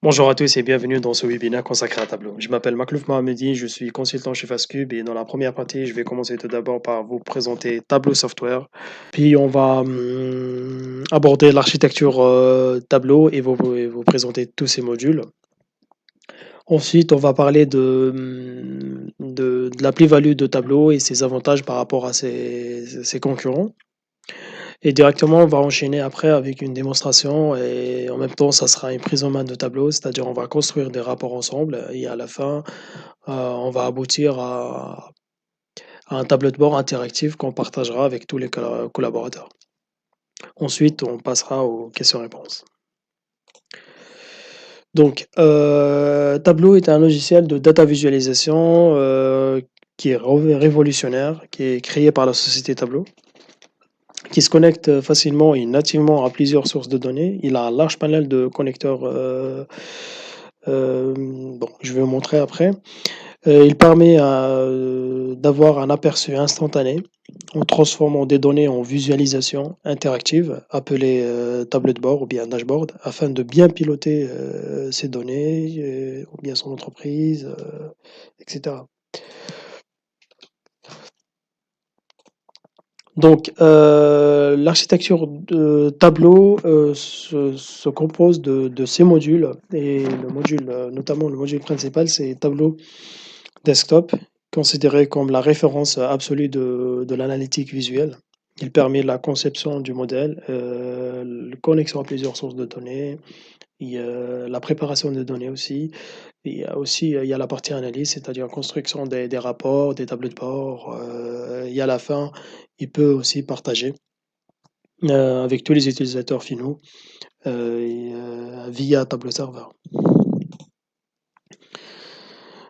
Bonjour à tous et bienvenue dans ce webinaire consacré à Tableau. Je m'appelle Maklouf Mohamedi, je suis consultant chez Fastcube et dans la première partie, je vais commencer tout d'abord par vous présenter Tableau Software. Puis on va aborder l'architecture Tableau et vous présenter tous ces modules. Ensuite, on va parler de la plus-value de Tableau et ses avantages par rapport à ses concurrents. Et directement, on va enchaîner après avec une démonstration et en même temps, ça sera une prise en main de tableau, c'est-à-dire on va construire des rapports ensemble et à la fin, on va aboutir à un tableau de bord interactif qu'on partagera avec tous les collaborateurs. Ensuite, on passera aux questions-réponses. Donc, Tableau est un logiciel de data visualisation qui est révolutionnaire, qui est créé par la société Tableau, qui se connecte facilement et nativement à plusieurs sources de données. Il a un large panel de connecteurs. Bon, je vais vous montrer après. Il permet d'avoir un aperçu instantané en transformant des données en visualisation interactive, appelée tableau de bord ou bien dashboard, afin de bien piloter ces données ou bien son entreprise, etc. Donc, l'architecture de Tableau se compose de ces modules et le module, notamment le module principal, c'est Tableau Desktop, considéré comme la référence absolue de l'analytique visuelle. Il permet la conception du modèle, la connexion à plusieurs sources de données, et, la préparation des données aussi. Il y a la partie analyse, c'est-à-dire construction des rapports, des tableaux de bord. Et à la fin, il peut aussi partager avec tous les utilisateurs finaux via tableau serveur.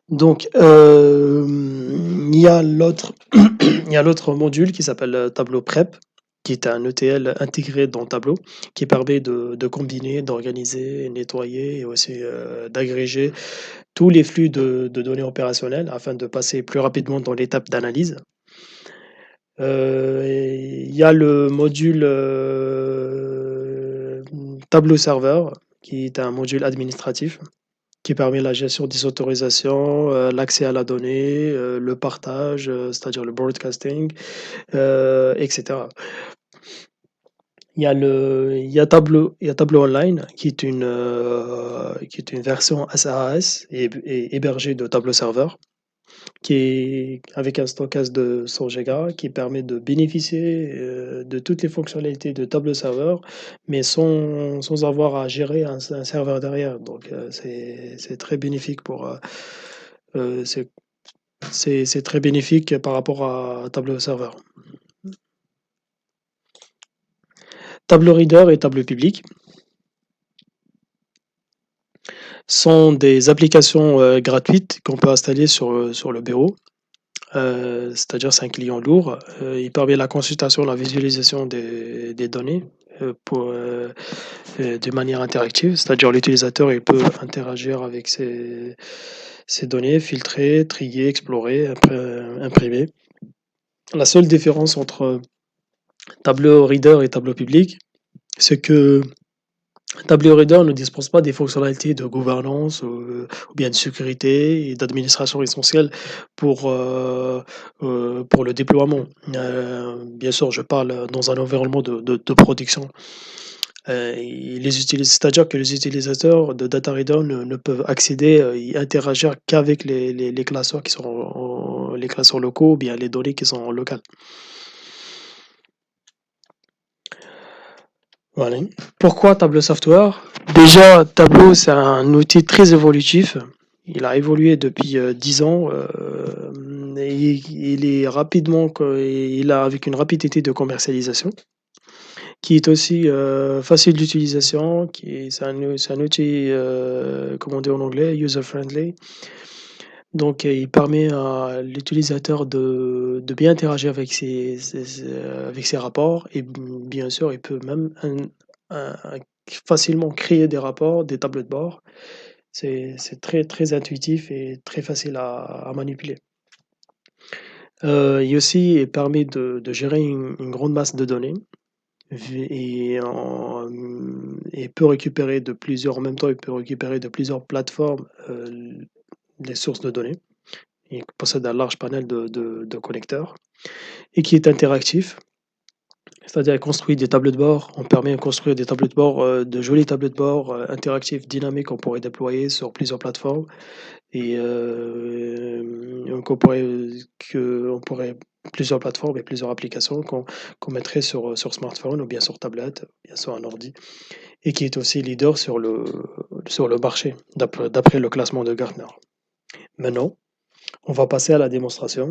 Donc, il y a l'autre il y a l'autre module qui s'appelle Tableau Prep, qui est un ETL intégré dans Tableau, qui permet de combiner, d'organiser, nettoyer et aussi d'agréger tous les flux de données opérationnelles afin de passer plus rapidement dans l'étape d'analyse. Il y a le module Tableau Serveur, qui est un module administratif qui permet la gestion des autorisations, l'accès à la donnée, le partage, c'est-à-dire le broadcasting, etc. Il y a Tableau Online, qui est une version SaaS et hébergée de Tableau Serveur, qui est avec un stockage de 100 Go, qui permet de bénéficier de toutes les fonctionnalités de Tableau Serveur, mais sans avoir à gérer un serveur derrière. Donc, c'est très bénéfique euh, c'est c'est très bénéfique par rapport à Tableau Serveur. Tableau Reader et Tableau Public sont des applications gratuites qu'on peut installer sur le bureau. C'est-à-dire c'est un client lourd. Il permet la consultation, la visualisation des données de manière interactive, c'est-à-dire l'utilisateur il peut interagir avec ces données, filtrer, trier, explorer, imprimer. La seule différence entre Tableau Reader et Tableau Public, c'est que Tableau Reader ne dispose pas des fonctionnalités de gouvernance ou bien de sécurité et d'administration essentielles pour le déploiement. Bien sûr, je parle dans un environnement de production. C'est-à-dire que les utilisateurs de Data Reader ne peuvent accéder et interagir qu'avec les classeurs qui sont les classeurs locaux ou bien les données qui sont locales. Voilà. Pourquoi Tableau Software? Déjà, Tableau, c'est un outil très évolutif. Il a évolué depuis 10 ans. Et il est rapidement, il a avec une rapidité de commercialisation, qui est aussi facile d'utilisation, c'est un outil, comment dire en anglais, user-friendly. Donc, il permet à l'utilisateur de bien interagir avec ses rapports et bien sûr, il peut même facilement créer des rapports, des tableaux de bord. C'est très, très intuitif et très facile à manipuler. Il aussi permet de gérer une grande masse de données. et peut récupérer de plusieurs, en même temps, il peut récupérer de plusieurs plateformes les sources de données. Il possède un large panel de connecteurs et qui est interactif. C'est-à-dire, il construit des tableaux de bord. On permet de construire des tableaux de bord, de jolis tableaux de bord interactifs, dynamiques, qu'on pourrait déployer sur plusieurs plateformes. Et donc on pourrait plusieurs plateformes et plusieurs applications qu'on mettrait sur smartphone ou bien sur tablette, bien sur un ordi, et qui est aussi leader sur le marché, d'après le classement de Gartner. Maintenant, on va passer à la démonstration.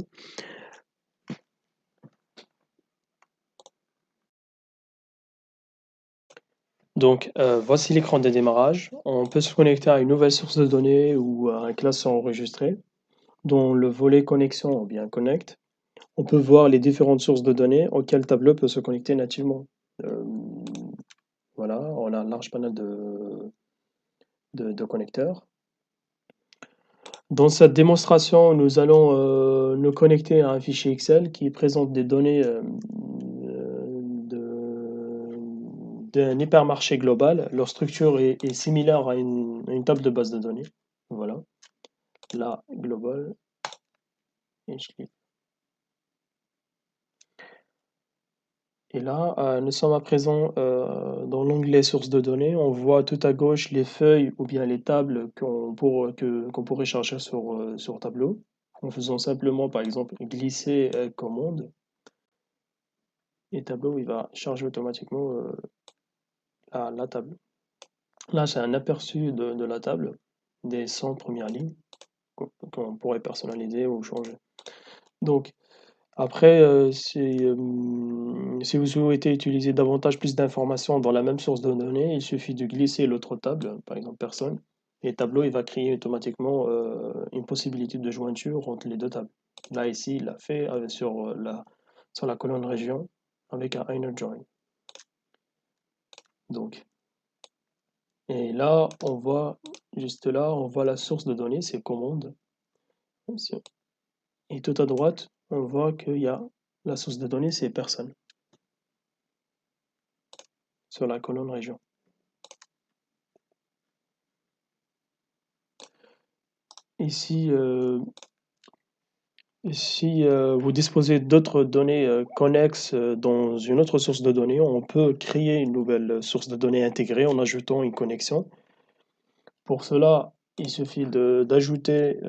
Donc, voici l'écran de démarrage. On peut se connecter à une nouvelle source de données ou à un classeur enregistré. Dans le volet connexion ou bien connect, on peut voir les différentes sources de données auxquelles Tableau peut se connecter nativement. Euh, voilà, on a un large panel de connecteurs. Dans cette démonstration, nous allons nous connecter à un fichier Excel qui présente des données d'un hypermarché global. Leur structure est similaire à une table de base de données. Voilà, là, global, et je clique. Et là, nous sommes à présent dans l'onglet sources de données. On voit tout à gauche les feuilles ou bien les tables qu'on pourrait charger sur Tableau en faisant simplement, par exemple, glisser commande. Et Tableau, il va charger automatiquement la table. Là, c'est un aperçu de la table, des 100 premières lignes qu'on pourrait personnaliser ou changer. Donc, après, si vous souhaitez utiliser davantage plus d'informations dans la même source de données, il suffit de glisser l'autre table, par exemple personne, et Tableau il va créer automatiquement une possibilité de jointure entre les deux tables. Là, ici, il l'a fait sur la colonne région avec un inner join. Donc, et là, on voit, juste là, on voit la source de données, c'est commande. Et tout à droite, on voit qu'il y a la source de données, c'est personne, sur la colonne région. Ici, si vous disposez d'autres données connexes dans une autre source de données, on peut créer une nouvelle source de données intégrée en ajoutant une connexion. Pour cela, il suffit d'ajouter,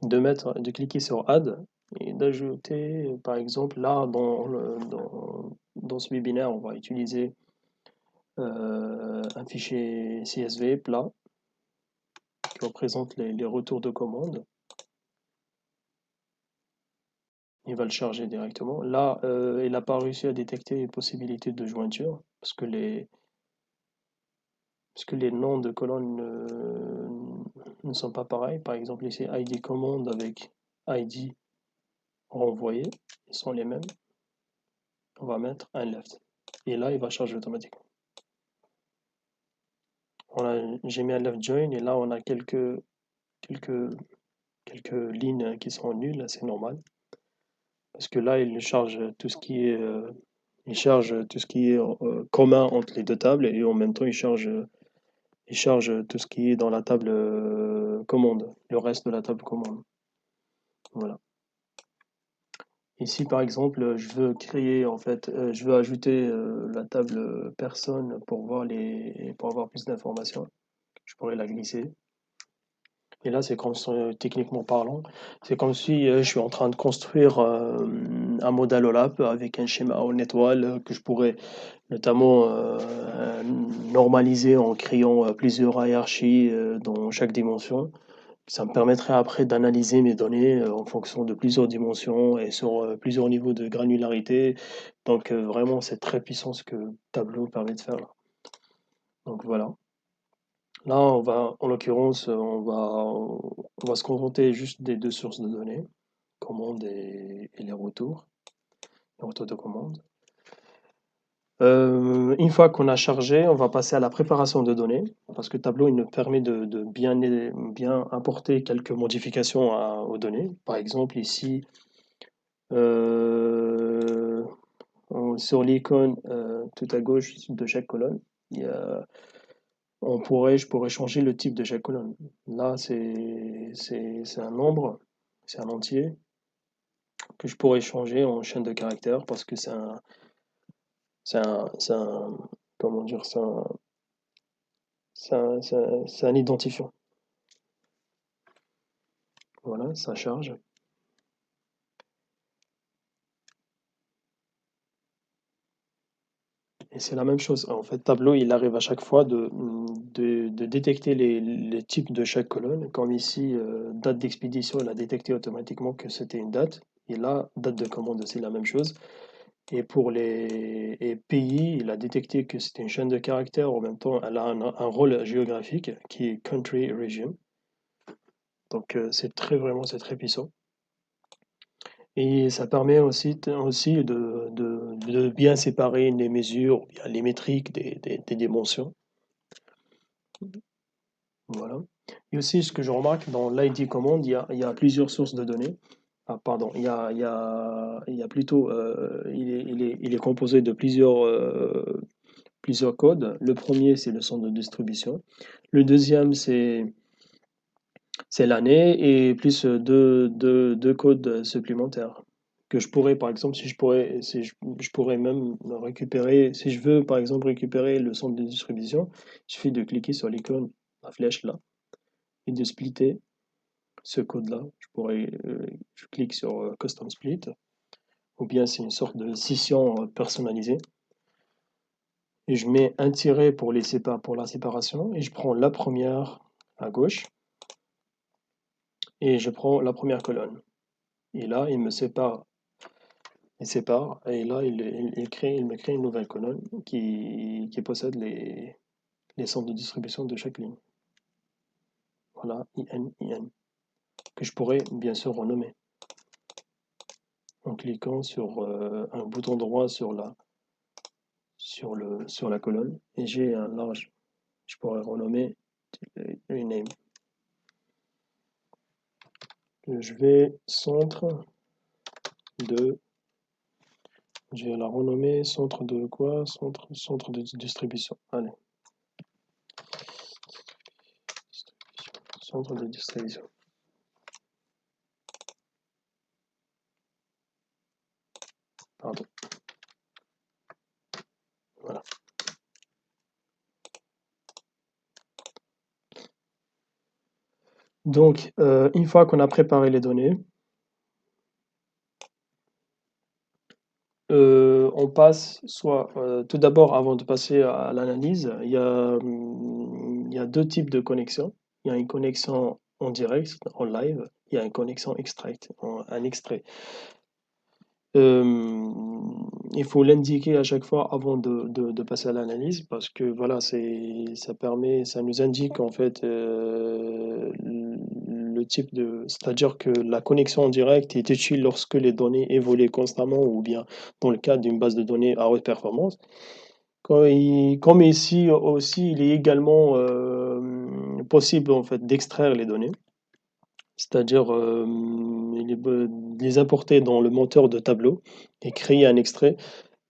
de cliquer sur Add et d'ajouter, par exemple, là, dans ce webinaire, on va utiliser un fichier CSV plat qui représente les retours de commande. Il va le charger directement. Là, il n'a pas réussi à détecter une possibilité de jointure parce que les noms de colonnes ne sont pas pareils. Par exemple, ici, ID commande avec ID renvoyé, ils sont les mêmes. On va mettre un left. Et là, il va charger automatiquement. J'ai mis un left join et là, on a quelques lignes qui sont nulles, c'est normal. Parce que là, il charge tout ce qui est, commun entre les deux tables et en même temps, il charge tout ce qui est dans la table commande, le reste de la table commande. Voilà. Ici, par exemple, je veux créer, en fait, je veux ajouter la table personne pour avoir plus d'informations. Je pourrais la glisser. Et là, c'est comme techniquement parlant, c'est comme si je suis en train de construire un modèle OLAP avec un schéma en étoile que je pourrais notamment normaliser en créant plusieurs hiérarchies dans chaque dimension. Ça me permettrait après d'analyser mes données en fonction de plusieurs dimensions et sur plusieurs niveaux de granularité. Donc vraiment, c'est très puissant ce que Tableau permet de faire là. Donc voilà. Là, en l'occurrence, on va se contenter juste des deux sources de données, commande et les retours de commande. Une fois qu'on a chargé, on va passer à la préparation de données, parce que Tableau il nous permet de bien importer quelques modifications aux données. Par exemple, ici, euh, Sur l'icône tout à gauche de chaque colonne, il y a- je pourrais changer le type de chaque colonne. Là, c'est un nombre, c'est un entier que je pourrais changer en chaîne de caractères parce que c'est un, comment dire, c'est un identifiant. Voilà, ça charge. Et c'est la même chose. En fait, Tableau, il arrive à chaque fois de détecter les types de chaque colonne. Comme ici, date d'expédition, il a détecté automatiquement que c'était une date. Et là, date de commande, c'est la même chose. Et pour les pays, il a détecté que c'était une chaîne de caractères. En même temps, elle a un rôle géographique qui est country region. Donc, c'est très puissant. Et ça permet aussi de bien séparer les mesures, bien les métriques des dimensions. Voilà. Et aussi, ce que je remarque dans l'ID command, il y a plusieurs sources de données. Ah, pardon, il y a plutôt, il est composé de plusieurs codes. Le premier, c'est le centre de distribution. Le deuxième, c'est l'année et plus deux codes supplémentaires que je pourrais, par exemple, je pourrais même récupérer, si je veux, par exemple, récupérer le centre de distribution, il suffit de cliquer sur l'icône, la flèche là, et de splitter ce code-là. Je clique sur Custom Split, ou bien c'est une sorte de scission personnalisée, et je mets un tiret pour pour la séparation, et je prends la première à gauche, et je prends la première colonne. Et là, il sépare, et là, il me crée une nouvelle colonne qui possède les centres de distribution de chaque ligne. Voilà, IN, que je pourrais bien sûr renommer en cliquant sur un bouton droit sur la colonne, et j'ai un large, je pourrais renommer rename. Je vais de, je vais la renommer centre de quoi? Centre de distribution. Allez, centre de distribution. Pardon. Voilà. Donc, une fois qu'on a préparé les données, on passe soit, tout d'abord, avant de passer à l'analyse, il y a deux types de connexions. Il y a une connexion en direct, en live, il y a une connexion extract, un extrait. Il faut l'indiquer à chaque fois avant de passer à l'analyse parce que voilà, ça nous indique en fait le type c'est-à-dire que la connexion en direct est utile lorsque les données évoluent constamment ou bien dans le cadre d'une base de données à haute performance. Comme ici aussi, il est également possible en fait d'extraire les données, c'est-à-dire les importer dans le moteur de tableau et créer un extrait.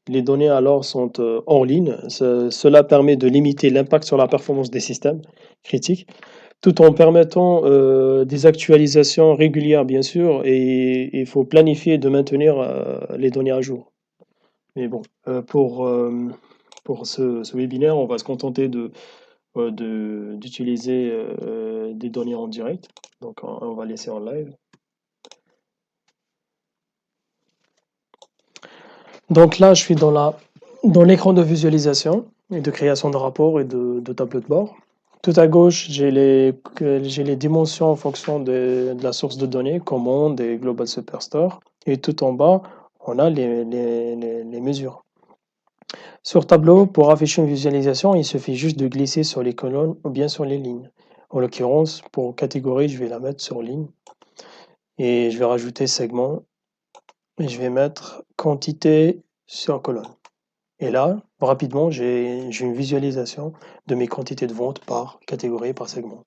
Les données alors sont en ligne. Cela permet de limiter l'impact sur la performance des systèmes critiques, tout en permettant des actualisations régulières, bien sûr, et il faut planifier de maintenir les données à jour. Mais bon, pour ce webinaire, on va se contenter d'utiliser des données en direct. Donc, on va laisser en live. Donc là, je suis dans l'écran de visualisation et de création de rapports et de tableaux de bord. Tout à gauche, j'ai les dimensions en fonction de la source de données, commande et Global Superstore. Et tout en bas, on a les mesures. Sur tableau, pour afficher une visualisation, il suffit juste de glisser sur les colonnes ou bien sur les lignes. En l'occurrence, pour catégorie, je vais la mettre sur ligne et je vais rajouter segment et je vais mettre quantité sur colonne. Et là, rapidement, j'ai une visualisation de mes quantités de vente par catégorie, par segment.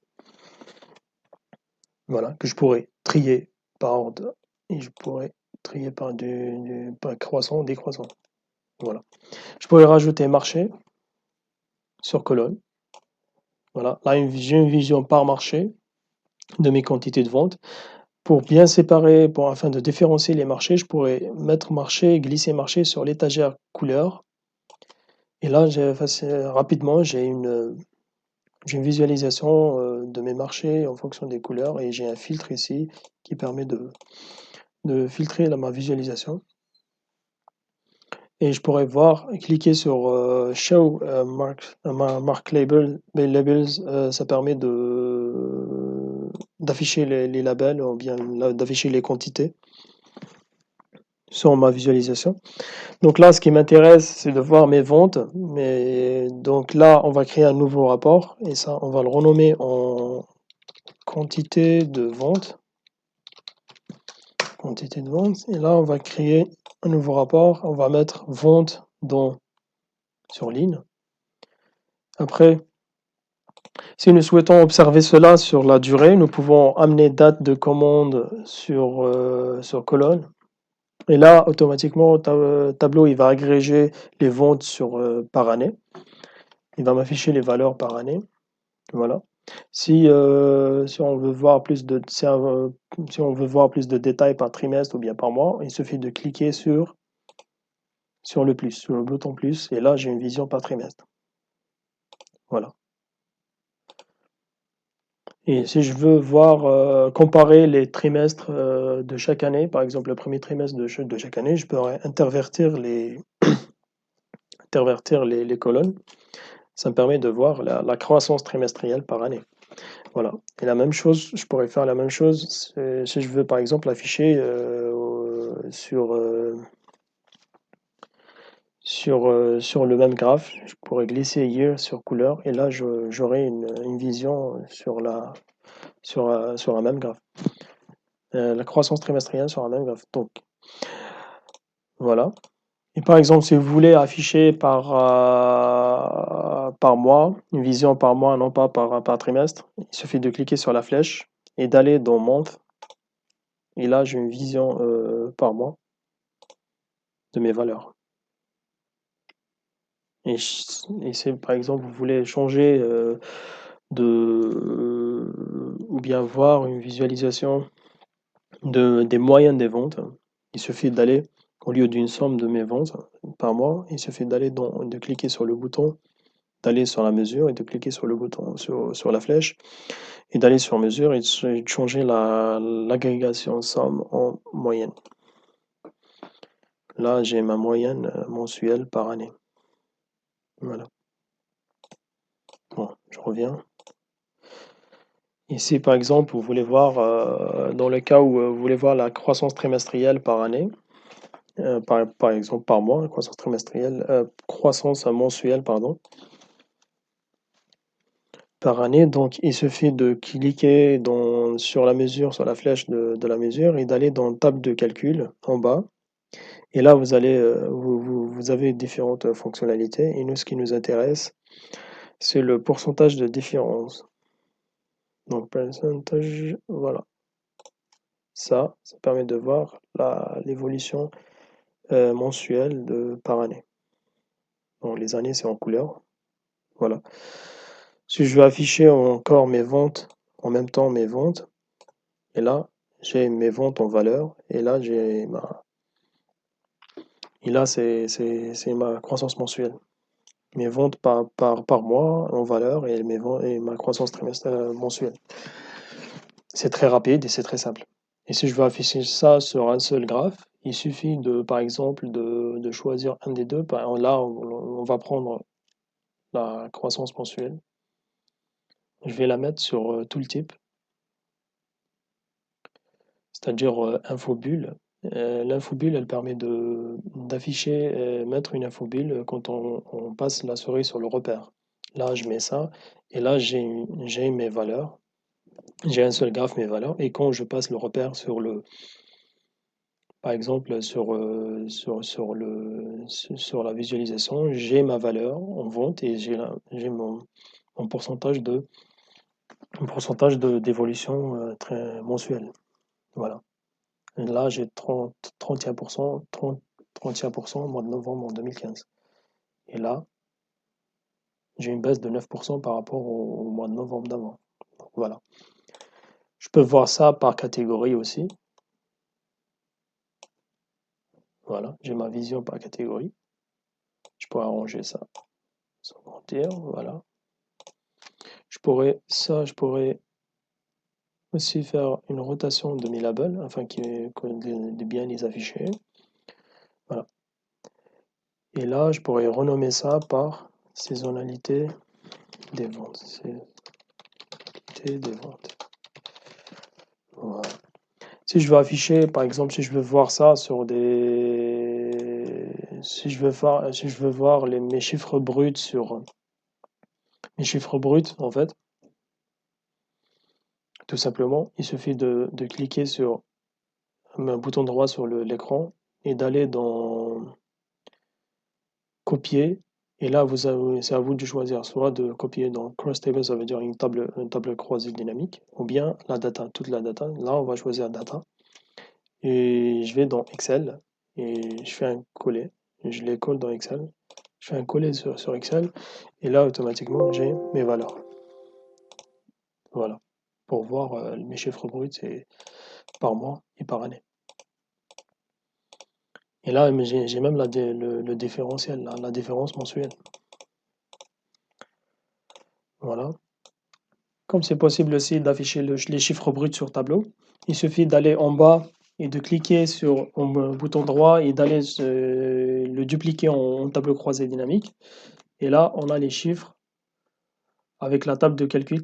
Voilà, que je pourrais trier par ordre et je pourrais trier par croissant, décroissant. Voilà. Je pourrais rajouter marché sur colonne. Voilà. Là, j'ai une vision par marché de mes quantités de vente. Pour bien séparer, afin de différencier les marchés, je pourrais mettre marché, glisser marché sur l'étagère couleur. Et là, rapidement, j'ai une visualisation de mes marchés en fonction des couleurs et j'ai un filtre ici qui permet de filtrer ma visualisation. Et je pourrais voir, cliquer sur Show Mark Labels, ça permet d'afficher les labels ou bien d'afficher les quantités sur ma visualisation. Donc là, ce qui m'intéresse, c'est de voir mes ventes. Mais donc là, on va créer un nouveau rapport et ça, on va le renommer en quantité de vente. Quantité de vente. Et là, on va créer un nouveau rapport. On va mettre vente sur ligne. Après, si nous souhaitons observer cela sur la durée, nous pouvons amener date de commande sur colonne. Et là, automatiquement, Tableau il va agréger les ventes par année. Il va m'afficher les valeurs par année. Voilà. Si on veut voir si on veut voir plus de détails par trimestre ou bien par mois, il suffit de cliquer sur le bouton plus, et là j'ai une vision par trimestre. Voilà. Et si je veux voir comparer les trimestres de chaque année, par exemple le premier trimestre de chaque année, je peux intervertir les colonnes. Ça me permet de voir la croissance trimestrielle par année. Voilà. Et la même chose, je pourrais faire la même chose si je veux par exemple afficher sur le même graphe. Je pourrais glisser Year sur couleur et là j'aurai une vision sur un même graphe. La croissance trimestrielle sur un même graphe. Donc voilà. Et par exemple, si vous voulez afficher par mois, une vision par mois, non pas par trimestre, il suffit de cliquer sur la flèche et d'aller dans Month. Et là, j'ai une vision par mois de mes valeurs. Et si par exemple vous voulez changer ou bien voir une visualisation des moyennes des ventes, il suffit d'aller, au lieu d'une somme de mes ventes par mois, il suffit de cliquer sur le bouton, d'aller sur la mesure et de cliquer sur le bouton, sur la flèche, et d'aller sur mesure et de changer l'agrégation somme en moyenne. Là, j'ai ma moyenne mensuelle par année. Voilà. Bon, je reviens. Ici, par exemple, vous voulez voir, dans le cas où vous voulez voir la croissance trimestrielle par année, par exemple par mois, croissance trimestrielle, croissance mensuelle, pardon, par année. Donc, il suffit de cliquer sur la mesure, sur la flèche de la mesure et d'aller dans table de calcul en bas. Et là, vous avez différentes fonctionnalités. Et nous, ce qui nous intéresse, c'est le pourcentage de différence. Donc, pourcentage, voilà. Ça permet de voir l'évolution mensuelle par année. Donc, les années, c'est en couleur. Voilà. Si je veux afficher encore mes ventes, en même temps mes ventes, et là, j'ai mes ventes en valeur, et là, c'est ma croissance mensuelle. Mes ventes par mois en valeur et ma croissance trimestrielle mensuelle. C'est très rapide et c'est très simple. Et si je veux afficher ça sur un seul graphe, il suffit par exemple, de choisir un des deux. Là, on va prendre la croissance mensuelle. Je vais la mettre sur Tooltip, c'est-à-dire infobulle. L'infobulle, elle permet d'afficher, mettre une infobulle quand on passe la souris sur le repère. Là, je mets ça, et là, j'ai mes valeurs. J'ai un seul graphe, mes valeurs, et quand je passe le repère par exemple, sur la visualisation, j'ai ma valeur en vente et j'ai mon pourcentage d'évolution très mensuel. Voilà. Et là, j'ai 31%, 31% au mois de novembre en 2015. Et là, j'ai une baisse de 9% par rapport au mois de novembre d'avant. Voilà. Je peux voir ça par catégorie aussi. Voilà, j'ai ma vision par catégorie. Je pourrais arranger ça sans mentir. Voilà. Je pourrais aussi faire une rotation de mes labels afin de bien les afficher. Voilà. Et là, je pourrais renommer ça par saisonnalité des ventes. Saisonnalité des ventes. Voilà. Si je veux afficher, par exemple, si je veux voir ça sur des... Si je veux voir mes chiffres bruts sur... Mes chiffres bruts, en fait, tout simplement, il suffit de cliquer sur un bouton droit sur l'écran et d'aller dans copier. Et là, c'est à vous de choisir soit de copier dans cross table, ça veut dire une table croisée dynamique, ou bien la data, toute la data. Là, on va choisir data. Et je vais dans Excel et je fais un coller. Et je les colle dans Excel. Je fais un coller sur Excel. Et là, automatiquement, j'ai mes valeurs. Voilà. Pour voir mes chiffres bruts par mois et par année. Et là, j'ai même le différentiel, la différence mensuelle. Voilà. Comme c'est possible aussi d'afficher les chiffres bruts sur tableau, il suffit d'aller en bas et de cliquer sur un bouton droit et d'aller le dupliquer en tableau croisé dynamique. Et là, on a les chiffres avec la table de calcul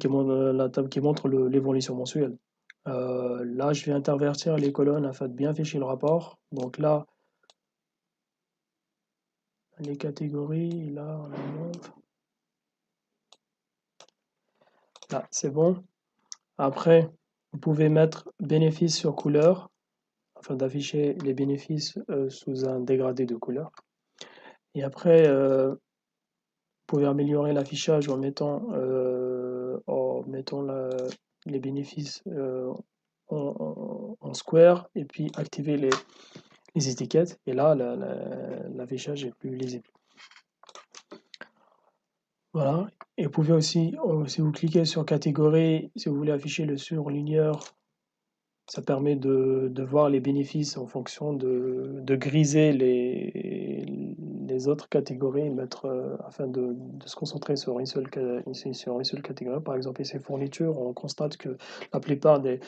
la table qui montre l'évolution mensuelle. Là, je vais intervertir les colonnes afin de bien afficher le rapport. Donc là, les catégories, là, on les montre. Là, c'est bon. Après, vous pouvez mettre bénéfices sur couleur afin d'afficher les bénéfices sous un dégradé de couleur. Et après, vous pouvez améliorer l'affichage en mettant les bénéfices en square et puis activer les étiquettes. Et là, l'affichage est plus lisible. Voilà. Et vous pouvez aussi, si vous cliquez sur catégorie, si vous voulez afficher le surligneur, ça permet de voir les bénéfices en fonction de griser les autres catégories, afin de se concentrer sur sur une seule catégorie. Par exemple, ici, fournitures, on constate que la plupart les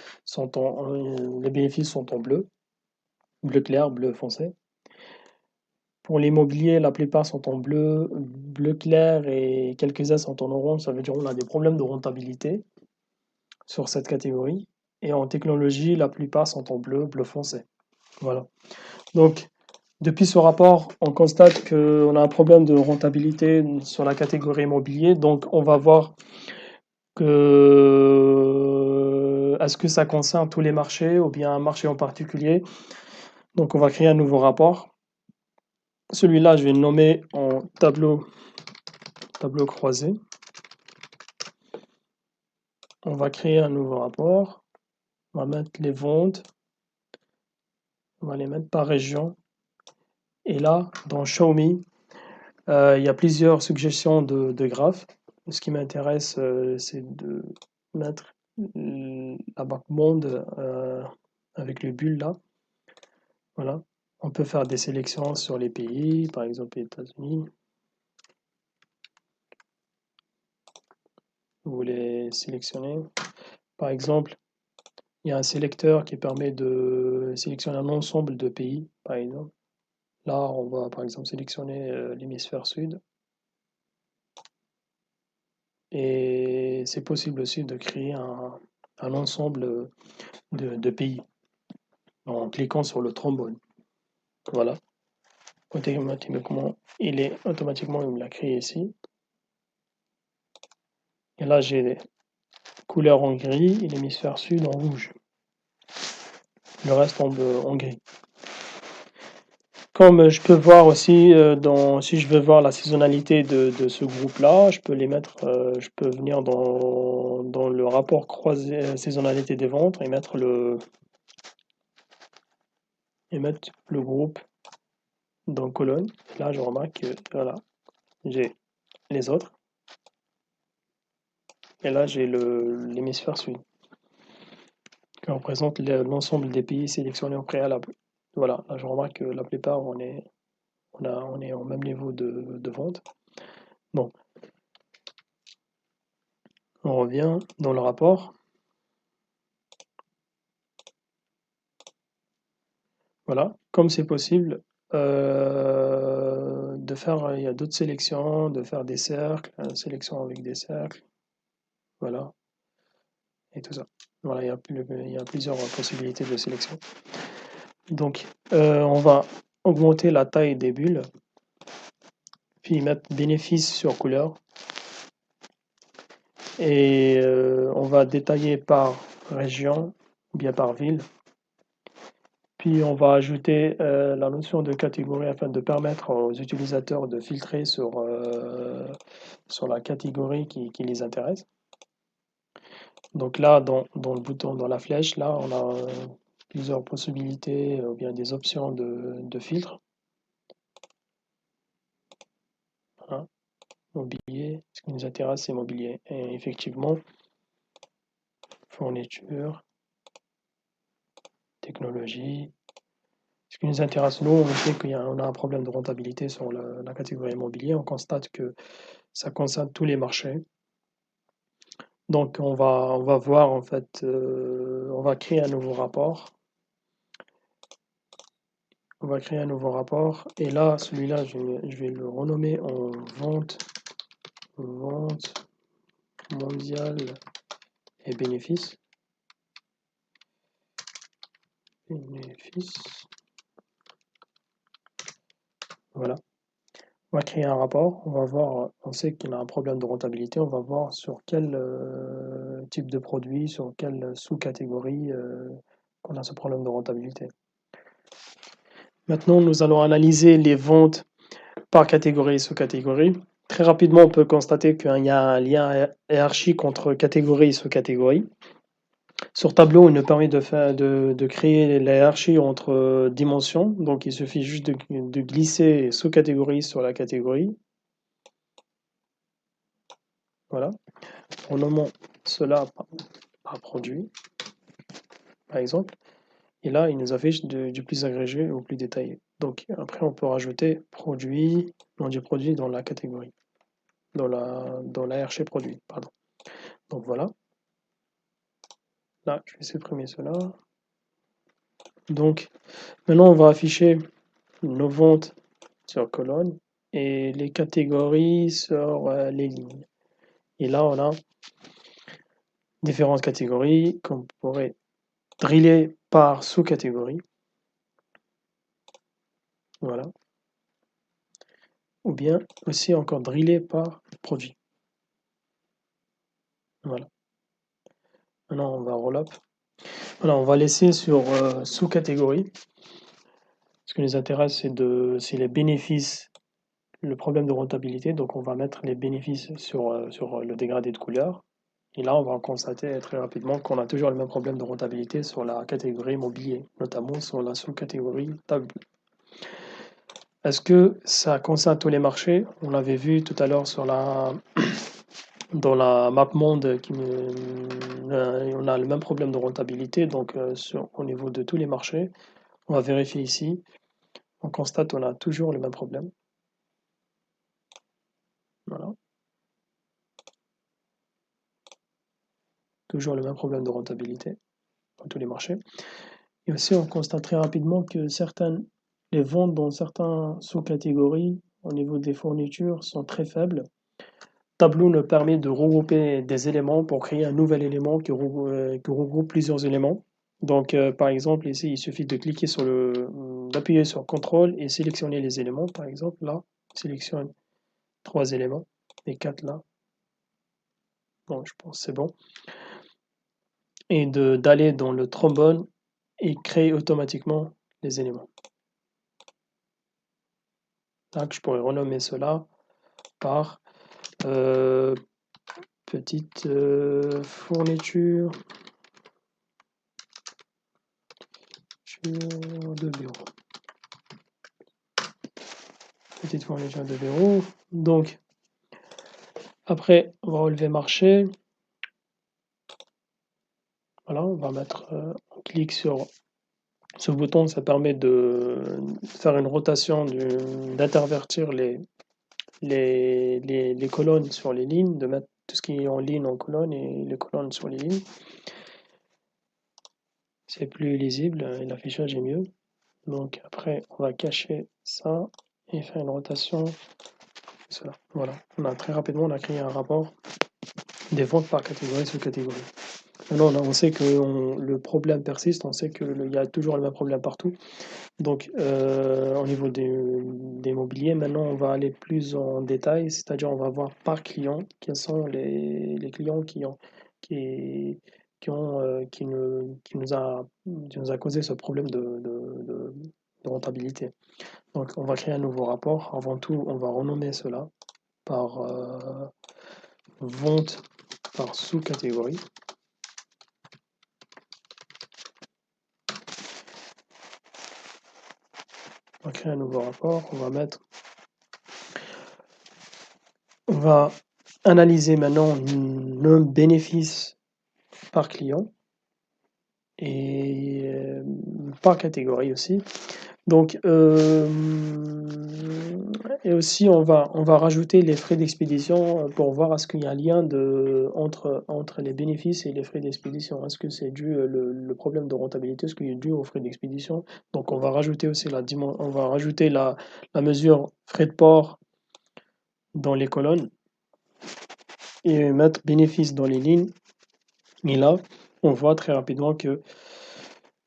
bénéfices sont en bleu clair, bleu foncé. Pour l'immobilier, la plupart sont en bleu clair et quelques-uns sont en orange. Ça veut dire qu'on a des problèmes de rentabilité sur cette catégorie. Et en technologie, la plupart sont en bleu foncé. Voilà. Donc, depuis ce rapport, on constate qu'on a un problème de rentabilité sur la catégorie immobilier. Donc, on va voir est-ce que ça concerne tous les marchés ou bien un marché en particulier. Donc, on va créer un nouveau rapport. Celui-là, je vais le nommer en tableau croisé. On va créer un nouveau rapport. On va mettre les ventes. On va les mettre par région. Et là, dans Show Me, il y a plusieurs suggestions de graphes. Ce qui m'intéresse, c'est de mettre la map monde avec le bulle là. Voilà. On peut faire des sélections sur les pays, par exemple les États-Unis. Vous voulez sélectionner. Par exemple, il y a un sélecteur qui permet de sélectionner un ensemble de pays, par exemple. Là, on va par exemple sélectionner l'hémisphère sud. Et c'est possible aussi de créer un ensemble de pays en cliquant sur le trombone. Voilà. Automatiquement, il me l'a créé ici. Et là, j'ai les couleurs en gris et l'hémisphère sud en rouge. Le reste en gris. Comme je peux voir aussi, si je veux voir la saisonnalité de ce groupe-là, je peux je peux venir dans le rapport croisé saisonnalité des ventes et mettre le groupe dans colonne. Là, je remarque que voilà, j'ai les autres. Et là, j'ai l'hémisphère sud, qui représente l'ensemble des pays sélectionnés au préalable. Voilà, là, je remarque que la plupart, on est au même niveau de vente. Bon, on revient dans le rapport. Voilà, comme c'est possible de faire, il y a d'autres sélections, de faire des cercles, sélection avec des cercles, voilà, et tout ça. Voilà, il y a plusieurs possibilités de sélection. Donc, on va augmenter la taille des bulles, puis mettre bénéfice sur couleur, et on va détailler par région, ou bien par ville. Puis on va ajouter la notion de catégorie afin de permettre aux utilisateurs de filtrer sur la catégorie qui les intéresse. Donc là, dans le bouton, dans la flèche, là, on a plusieurs possibilités ou bien des options de filtre. Voilà. Mobilier, ce qui nous intéresse, c'est mobilier. Et effectivement, fourniture, technologie. Ce qui nous intéresse, nous, on sait qu'on a un problème de rentabilité sur la catégorie immobilier. On constate que ça concerne tous les marchés. Donc on va voir en fait, on va créer un nouveau rapport. On va créer un nouveau rapport et là, celui-là, je vais le renommer en vente mondiale et bénéfices. Bénéfices. Voilà. On va créer un rapport. On va voir, on sait qu'il y a un problème de rentabilité. On va voir sur quel type de produit, sur quelle sous-catégorie qu'on a ce problème de rentabilité. Maintenant, nous allons analyser les ventes par catégorie et sous-catégorie. Très rapidement, on peut constater qu'il y a un lien hiérarchique entre catégorie et sous-catégorie. Sur Tableau, il nous permet de créer la hiérarchie entre dimensions. Donc, il suffit juste de glisser sous-catégorie sur la catégorie. Voilà. En nommant cela par produit, par exemple. Et là, il nous affiche du plus agrégé au plus détaillé. Donc, après, on peut rajouter produit, nom du produit dans la catégorie, dans la hiérarchie produit, pardon. Donc, voilà. Là, je vais supprimer cela. Donc, maintenant, on va afficher nos ventes sur colonne et les catégories sur les lignes. Et là, on a différentes catégories qu'on pourrait driller par sous-catégorie. Voilà. Ou bien aussi encore driller par produit. Voilà. Maintenant, on va roll-up. Voilà, on va laisser sur sous-catégorie. Ce qui nous intéresse, c'est les bénéfices, le problème de rentabilité. Donc, on va mettre les bénéfices sur le dégradé de couleur. Et là, on va constater très rapidement qu'on a toujours le même problème de rentabilité sur la catégorie mobilier, notamment sur la sous-catégorie table. Est-ce que ça concerne tous les marchés? On l'avait vu tout à l'heure dans la map monde, on a le même problème de rentabilité, donc au niveau de tous les marchés. On va vérifier ici. On constate qu'on a toujours le même problème. Voilà. Toujours le même problème de rentabilité dans tous les marchés. Et aussi, on constate très rapidement que les ventes dans certaines sous-catégories au niveau des fournitures sont très faibles. Tableau nous permet de regrouper des éléments pour créer un nouvel élément qui regroupe plusieurs éléments. Donc, par exemple, ici, il suffit de cliquer d'appuyer sur CTRL et sélectionner les éléments. Par exemple, là, sélectionne 3 éléments et 4 là. Bon, je pense que c'est bon. Et d'aller dans le trombone et créer automatiquement les éléments. Donc, je pourrais renommer cela par petite fourniture de bureau. petite fourniture de verrou. Donc, après, on va relever marché. Voilà, on va mettre, on clique sur ce bouton, ça permet de faire une rotation, d'intervertir les colonnes sur les lignes, de mettre tout ce qui est en ligne en colonne et les colonnes sur les lignes. C'est plus lisible et l'affichage est mieux. Donc après, on va cacher ça et faire une rotation. Cela. Voilà. Très rapidement, on a créé un rapport des ventes par catégorie sous catégorie. Maintenant, on sait que le problème persiste, on sait qu'il y a toujours le même problème partout. Donc, au niveau des mobiliers, maintenant, on va aller plus en détail, c'est-à-dire on va voir par client quels sont les clients qui, qui nous a causé ce problème de rentabilité. Donc, on va créer un nouveau rapport. Avant tout, on va renommer cela par vente par sous-catégorie. On va créer un nouveau rapport. On va analyser maintenant le bénéfice par client et par catégorie aussi. Donc, et aussi on va rajouter les frais d'expédition pour voir est-ce qu'il y a un lien entre les bénéfices et les frais d'expédition. Est-ce que c'est dû le problème de rentabilité, est-ce qu'il est dû aux frais d'expédition? Donc on va rajouter aussi la mesure frais de port dans les colonnes et mettre bénéfice dans les lignes. Et là, on voit très rapidement que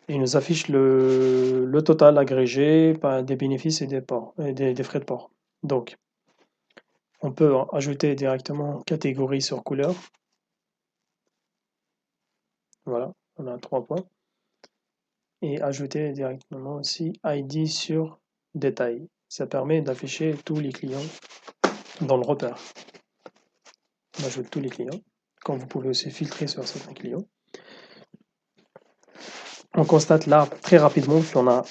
il nous affiche le total agrégé des bénéfices et des frais de port. Donc, on peut ajouter directement catégorie sur couleur. Voilà, on a 3 points. Et ajouter directement aussi ID sur détail. Ça permet d'afficher tous les clients dans le repère. On ajoute tous les clients. Comme vous pouvez aussi filtrer sur certains clients. On constate là très rapidement qu'on a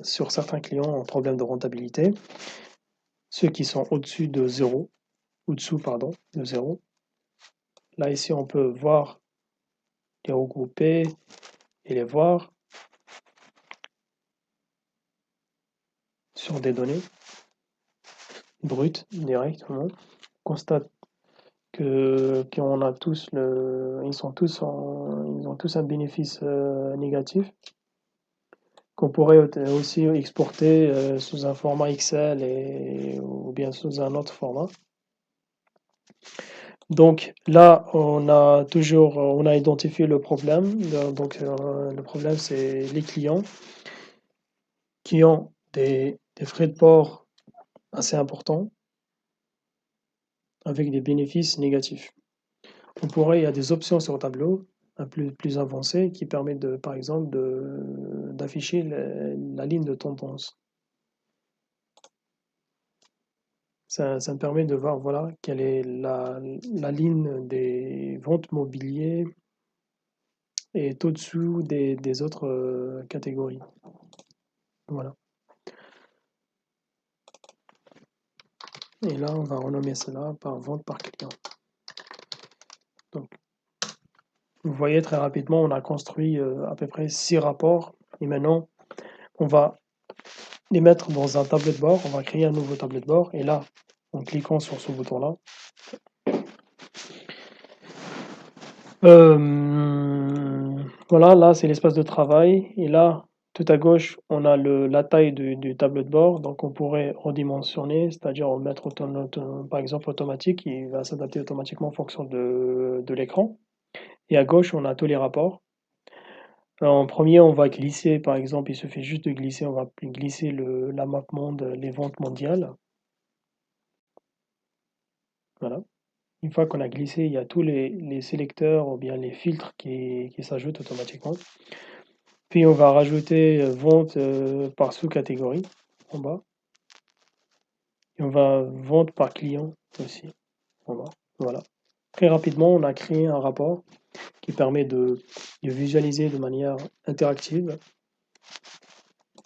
sur certains clients un problème de rentabilité. Ceux qui sont au-dessus de 0, au-dessous, pardon, de 0. Là, ici, on peut voir, les regrouper et les voir sur des données brutes directement. On constate qu'on a tous ils ont tous un bénéfice négatif qu'on pourrait aussi exporter sous un format Excel ou bien sous un autre format. Donc là, on a identifié le problème. Donc le problème, c'est les clients qui ont des frais de port assez importants avec des bénéfices négatifs. Il y a des options sur tableau plus avancées qui permettent par exemple d'afficher la ligne de tendance. Ça me permet de voir voilà, quelle est la ligne des ventes mobiliers est au-dessous des autres catégories. Voilà. Et là, on va renommer cela par vente par client. Donc, vous voyez très rapidement, on a construit à peu près 6 rapports. Et maintenant, on va les mettre dans un tableau de bord. On va créer un nouveau tableau de bord. Et là, en cliquant sur ce bouton-là, voilà, là, c'est l'espace de travail. Et là, tout à gauche, on a la taille du tableau de bord. Donc, on pourrait redimensionner, c'est-à-dire mettre par exemple automatique. Il va s'adapter automatiquement en fonction de l'écran. Et à gauche, on a tous les rapports. Alors, en premier, on va glisser, par exemple, il suffit juste de glisser, on va glisser la map monde, les ventes mondiales. Voilà. Une fois qu'on a glissé, il y a tous les sélecteurs ou bien les filtres qui s'ajoutent automatiquement. Puis on va rajouter vente par sous-catégorie en bas. Et on va vente par client aussi en bas. Voilà. Très rapidement, on a créé un rapport qui permet de visualiser de manière interactive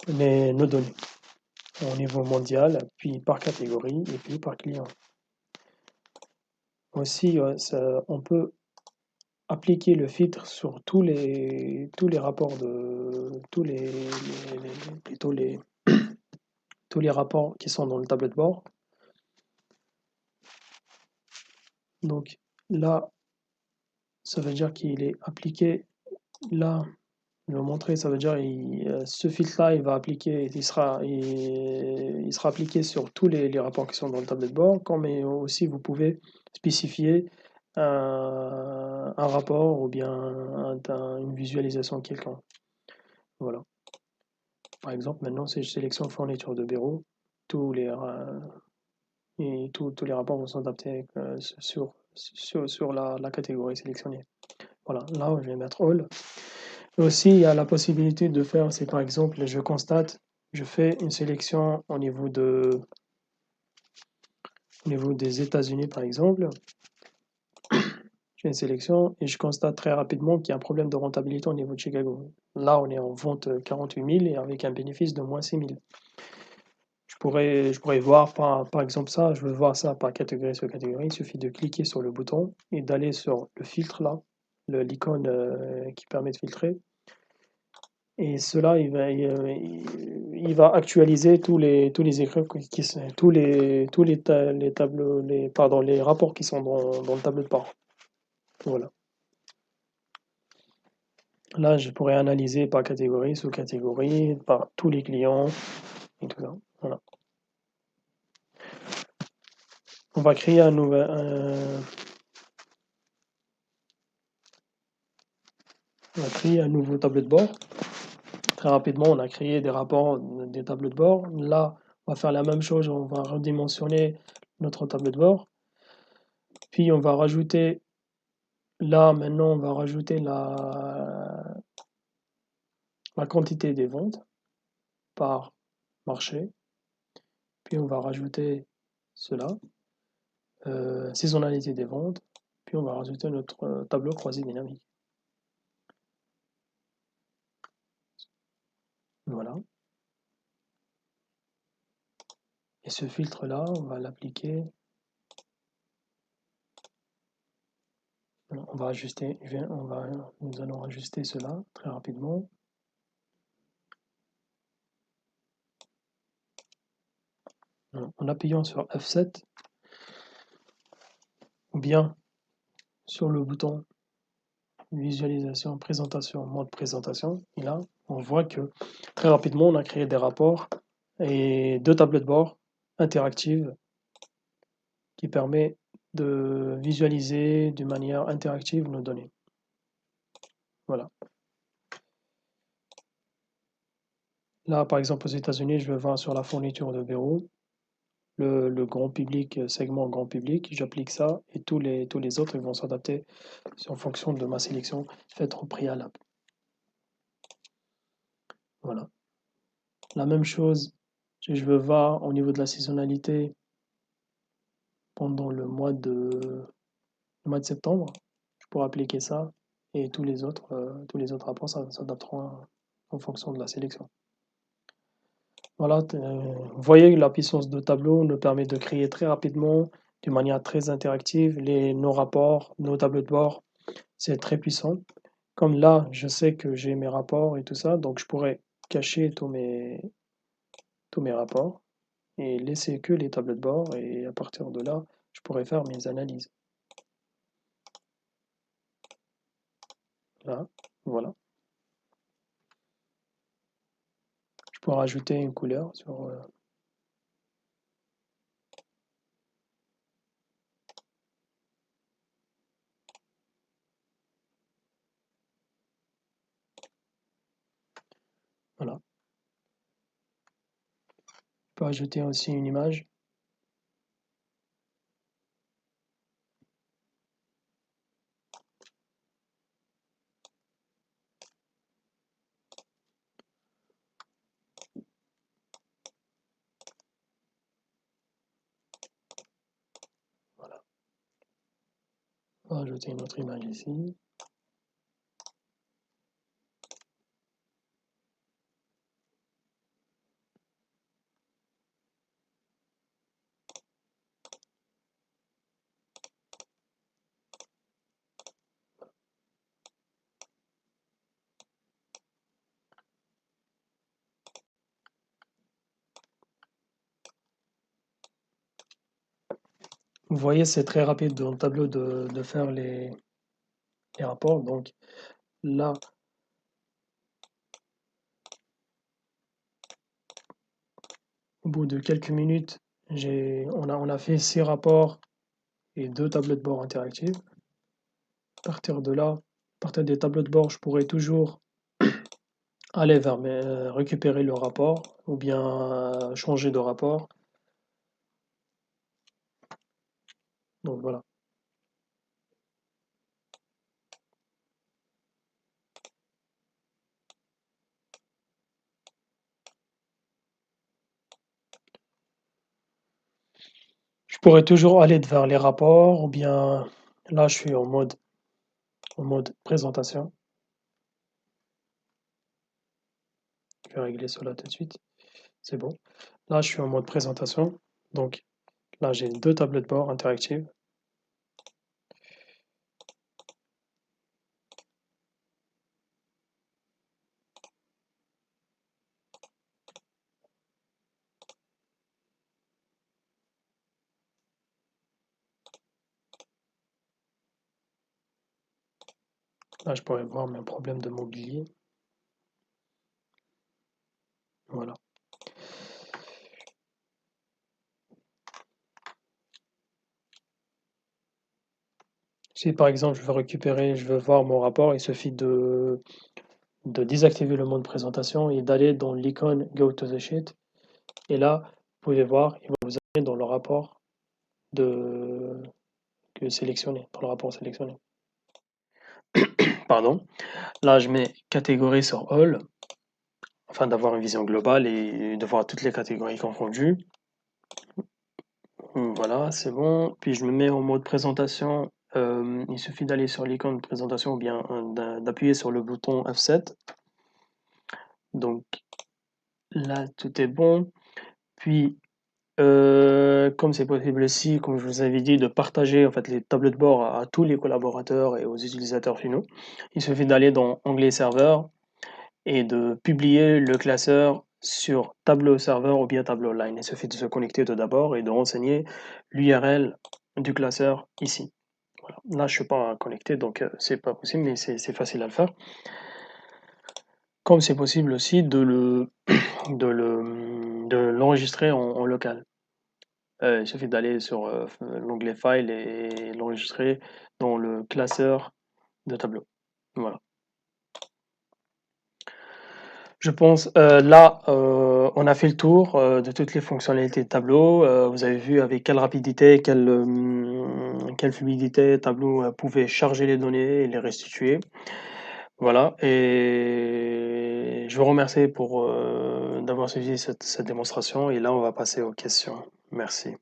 nos données. au niveau mondial, puis par catégorie et puis par client. Aussi, on peut appliquer le filtre sur tous les rapports de plutôt tous les rapports qui sont dans le tableau de bord. Donc là, ça veut dire qu'il est appliqué là. Je vais vous montrer, ça veut dire ce filtre-là, il sera appliqué sur tous les rapports qui sont dans le tableau de bord, mais aussi vous pouvez spécifier un rapport ou bien une visualisation quelconque. Voilà. Par exemple, maintenant, si je sélectionne fourniture de bureau, tous les, tous les rapports vont s'adapter sur la catégorie sélectionnée. Voilà, là, je vais mettre All. Aussi, il y a la possibilité de faire, c'est par exemple, je constate, je fais une sélection au niveau des États-Unis, par exemple. Je fais une sélection et je constate très rapidement qu'il y a un problème de rentabilité au niveau de Chicago. Là, on est en vente 48 000 et avec un bénéfice de moins 6 000. Je pourrais voir, par exemple, ça, je veux voir ça par catégorie sur catégorie. Il suffit de cliquer sur le bouton et d'aller sur le filtre là, l'icône qui permet de filtrer. Et cela, il va actualiser tous les écrits les tableaux, pardon, les rapports qui sont dans le tableau de bord. Voilà. Là, je pourrais analyser par catégorie, sous-catégorie, par tous les clients et tout ça. Voilà. On va créer on va créer un nouveau tableau de bord. Très rapidement, on a créé des rapports, des tableaux de bord. Là, on va faire la même chose, on va redimensionner notre tableau de bord. Puis on va rajouter, là maintenant, on va rajouter la quantité des ventes par marché. Puis on va rajouter cela, saisonnalité des ventes. Puis on va rajouter notre tableau croisé dynamique. Voilà. Et ce filtre-là, on va l'appliquer. On va ajuster, nous allons ajuster cela très rapidement. En appuyant sur F7 ou bien sur le bouton visualisation, présentation, mode présentation. Et là, on voit que très rapidement, on a créé des rapports et deux tableaux de bord interactives qui permet de visualiser de manière interactive nos données. Voilà. Là, par exemple, aux États-Unis, je vais voir sur la fourniture de bureau, le grand public, segment grand public, j'applique ça et tous les autres ils vont s'adapter en fonction de ma sélection faite au préalable. Voilà. La même chose, si je veux voir au niveau de la saisonnalité pendant le mois de septembre, je pourrais appliquer ça et tous les autres rapports s'adapteront en fonction de la sélection. Voilà, vous voyez que la puissance de tableau nous permet de créer très rapidement, de manière très interactive, nos rapports, nos tableaux de bord. C'est très puissant. Comme là, je sais que j'ai mes rapports et tout ça, donc je pourrais cacher tous mes rapports et laisser que les tableaux de bord et à partir de là, je pourrais faire mes analyses. Là, voilà. Je pourrais rajouter une couleur sur... voilà. Je peux ajouter aussi une image. Voilà. On va ajouter une autre image ici. Vous voyez, c'est très rapide dans le tableau de faire les rapports. Donc là, au bout de quelques minutes, on a fait 6 rapports et 2 tableaux de bord interactifs. À partir de là, à partir des tableaux de bord, je pourrais toujours aller vers récupérer le rapport ou bien changer de rapport. Donc voilà. Je pourrais toujours aller vers les rapports ou bien là, je suis en mode présentation. Je vais régler cela tout de suite. C'est bon. Là, je suis en mode présentation. Donc là, j'ai 2 tableaux de bord interactives. Là, je pourrais voir mes problèmes de mobilier. Voilà. Si par exemple je veux voir mon rapport, il suffit de désactiver le mode présentation et d'aller dans l'icône Go to the Sheet. Et là, vous pouvez voir, il va vous amener dans le rapport de, dans le rapport sélectionné. Pardon. Là, je mets catégorie sur All, afin d'avoir une vision globale et de voir toutes les catégories confondues. Voilà, c'est bon. Puis je me mets en mode présentation. Il suffit d'aller sur l'icône de présentation ou bien d'appuyer sur le bouton F7. Donc là, tout est bon. Puis, comme c'est possible aussi, comme je vous avais dit, de partager en fait les tableaux de bord à tous les collaborateurs et aux utilisateurs finaux, il suffit d'aller dans Onglet Serveur et de publier le classeur sur Tableau Serveur ou bien Tableau Online. Il suffit de se connecter tout d'abord et de renseigner l'URL du classeur ici. Voilà. Là, je ne suis pas connecté, donc c'est pas possible, mais c'est facile à le faire. Comme c'est possible aussi de l'enregistrer en local. Il suffit d'aller sur l'onglet File et l'enregistrer dans le classeur de tableau. Voilà. Je pense, là, on a fait le tour de toutes les fonctionnalités de Tableau. Vous avez vu avec quelle rapidité, quelle fluidité Tableau pouvait charger les données et les restituer. Voilà, et je vous remercie d'avoir suivi cette démonstration. Et là, on va passer aux questions. Merci.